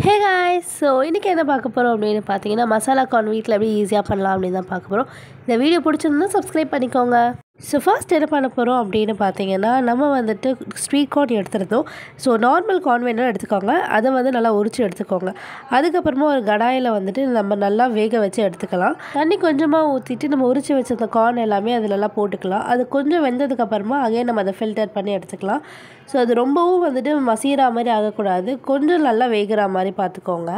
Hey guys, so இன்னைக்கு என்ன பார்க்க போறோம் அப்படினு பாத்தீங்கன்னா மசாலா கார்ன் வீட்ல எப்படி ஈஸியா பண்ணலாம் அப்படினு தான் பார்க்க போறோம். இந்த வீடியோ பிடிச்சிருந்தா Subscribe பண்ணிக்கோங்க. So first என்ன பண்ண போறோம் அப்படினு பாத்தீங்கன்னா நம்ம வந்துட்டு ஸ்வீட் கார்ன் எடுத்துறோம். So நார்மல் கார்ன் வேணா எடுத்துக்கோங்க. அத வந்து நல்லா உரிச்சு எடுத்துக்கோங்க. அதுக்கு அப்புறமா ஒரு கடாயில வந்துட்டு நம்ம நல்லா வேக வச்சு எடுத்துக்கலாம். தண்ணி கொஞ்சமா ஊத்திட்டு நம்ம உரிச்சு வச்சிருந்த கார்ன் எல்லாமே அதுல போட்டுக்கலாம். அது கொஞ்சம் வெந்ததுக்கு அப்புறமா அகைன் நம்ம அதை ஃபில்டர் பண்ணி எடுத்துக்கலாம். So அது ரொம்பவும் வந்துட்டு மசியற மாதிரி ஆக கூடாது. கொஞ்சம் நல்லா வேகுற மாதிரி பாத்துக்கோங்க.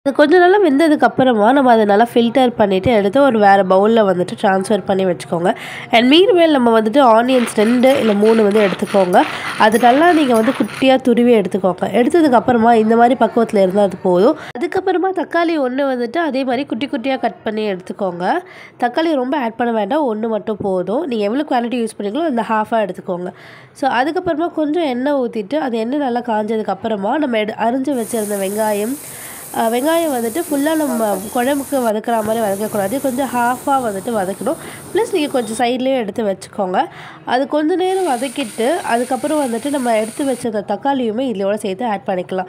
அது கொஞ்சம் நல்லா வெந்ததுக்கு அப்புறமா நம்ம அதை நல்லா ஃபில்டர் பண்ணிவிட்டு எடுத்து ஒரு வேறு பவுலில் வந்துட்டு ட்ரான்ஸ்ஃபர் பண்ணி வச்சுக்கோங்க. அண்ட் மீன்மேல் நம்ம வந்துட்டு ஆனியன்ஸ் 2 இல்லை 3 வந்து எடுத்துக்கோங்க. அது நல்லா நீங்கள் வந்து குட்டியாக துருவி எடுத்துக்கோங்க. எடுத்ததுக்கப்புறமா இந்த மாதிரி பக்குவத்தில் இருந்தால் அது போதும். அதுக்கப்புறமா தக்காளி 1 வந்துட்டு அதே மாதிரி குட்டி குட்டியாக கட் பண்ணி எடுத்துக்கோங்க. தக்காளி ரொம்ப ஆட் பண்ண வேண்டாம், 1 மட்டும் போதும். நீங்கள் எவ்வளோ குவாலிட்டி யூஸ் பண்ணுறீங்களோ அந்த ஹாஃபாக எடுத்துக்கோங்க. ஸோ அதுக்கப்புறமா கொஞ்சம் எண்ணெய் ஊற்றிட்டு அது எண்ணெய் நல்லா காஞ்சதுக்கப்புறமா நம்ம அரிஞ்சு வச்சுருந்த வெங்காயம் வந்துட்டு ஃபுல்லாக நம்ம குழம்புக்கு வதக்குற மாதிரி வதக்கக்கூடாது. கொஞ்சம் ஹாஃபாக வந்துட்டு வதக்கணும். ப்ளஸ் நீங்கள் கொஞ்சம் சைட்லேயே எடுத்து வச்சுக்கோங்க. அது கொஞ்சம் நேரம் வதக்கிட்டு அதுக்கப்புறம் வந்துட்டு நம்ம எடுத்து வச்ச தக்காளியுமே இதோட சேர்த்து ஆட் பண்ணிக்கலாம்.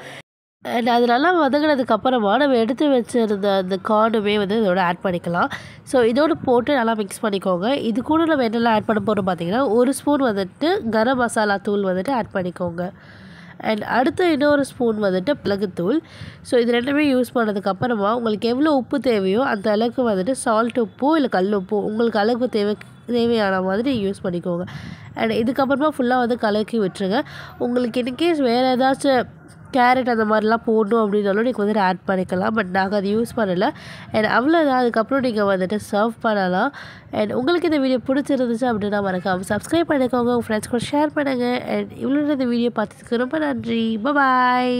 அண்ட் அது நல்லா வதங்கினதுக்கப்புறமா நம்ம எடுத்து வச்சுருந்த அந்த கார்னுமே வந்து இதோட ஆட் பண்ணிக்கலாம். ஸோ இதோடு போட்டு நல்லா மிக்ஸ் பண்ணிக்கோங்க. இது கூட நம்ம என்னெல்லாம் ஆட் பண்ண போகிறோம் பார்த்தீங்கன்னா 1 ஸ்பூன் வந்துட்டு கரம் மசாலா தூள் வந்துட்டு ஆட் பண்ணிக்கோங்க. அண்ட் அடுத்து இன்னொரு ஸ்பூன் வந்துட்டு மிளகுத்தூள். ஸோ இது ரெண்டுமே யூஸ் பண்ணதுக்கப்புறமா உங்களுக்கு எவ்வளோ உப்பு தேவையோ அந்த அளவுக்கு வந்துட்டு சால்ட் உப்போ இல்லை கல் உப்போ உங்களுக்கு அளவுக்கு தேவையான மாதிரி யூஸ் பண்ணிக்கோங்க. அண்ட் இதுக்கப்புறமா ஃபுல்லாக வந்து கலக்கி விட்டுருங்க. உங்களுக்கு இன்கேஸ் வேறு ஏதாச்சும் கேரட் அந்த மாதிரிலாம் போடணும் அப்படின்னாலும் நீங்கள் வந்துட்டு ஆட் பண்ணிக்கலாம். பட் நாங்கள் அது யூஸ் பண்ணலை. அண்ட் அவ்வளோதான். அதுக்கப்புறம் நீங்கள் வந்துட்டு சர்வ் பண்ணலாம். அண்ட் உங்களுக்கு இந்த வீடியோ பிடிச்சிருந்துச்சு அப்படின்னா மறக்காம சப்ஸ்கிரைப் பண்ணிக்கோங்க. உங்கள் ஃப்ரெண்ட்ஸ் கூட ஷேர் பண்ணுங்கள். அண்ட் இவ்வளோ இந்த வீடியோ பார்த்ததுக்கு ரொம்ப நன்றி. பாய்.